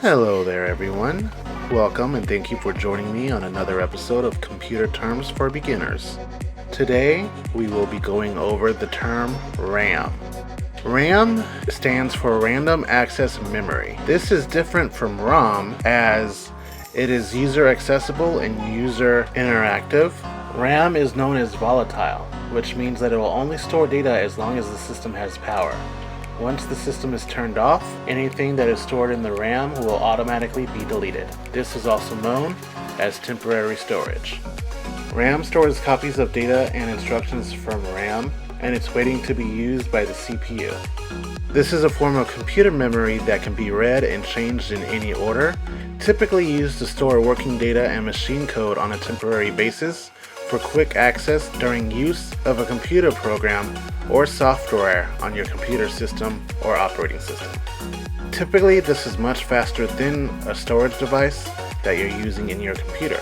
Hello there everyone. Welcome and thank you for joining me on another episode of Computer Terms for Beginners. Today we will be going over the term RAM. RAM stands for Random Access Memory. This is different from ROM as it is user accessible and user interactive. RAM is known as volatile, which means that it will only store data as long as the system has power. Once the system is turned off, anything that is stored in the RAM will automatically be deleted. This is also known as temporary storage. RAM stores copies of data and instructions from RAM, and it's waiting to be used by the CPU. This is a form of computer memory that can be read and changed in any order, typically used to store working data and machine code on a temporary basis for quick access during use of a computer program or software on your computer system or operating system. Typically, this is much faster than a storage device that you're using in your computer.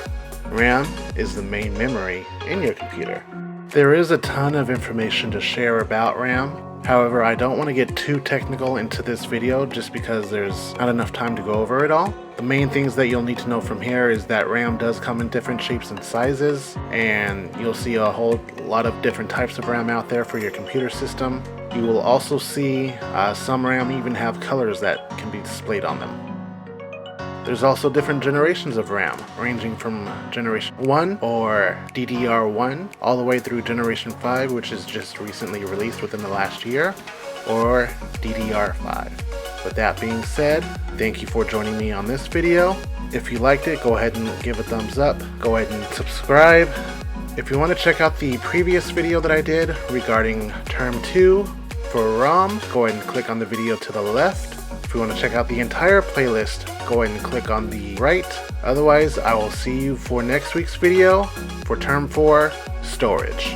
RAM is the main memory in your computer. There is a ton of information to share about RAM. However, I don't want to get too technical into this video just because there's not enough time to go over it all. The main things that you'll need to know from here is that RAM does come in different shapes and sizes, and you'll see a whole lot of different types of RAM out there for your computer system. You will also see some RAM even have colors that can be displayed on them. There's also different generations of RAM, ranging from Generation 1 or DDR1 all the way through Generation 5, which is just recently released within the last year, or DDR5. With that being said, thank you for joining me on this video. If you liked it, go ahead and give a thumbs up. Go ahead and subscribe. If you want to check out the previous video that I did regarding Term 2 for ROM, go ahead and click on the video to the left. If you want to check out the entire playlist, go ahead and click on the right. Otherwise, I will see you for next week's video for Term 4, Storage.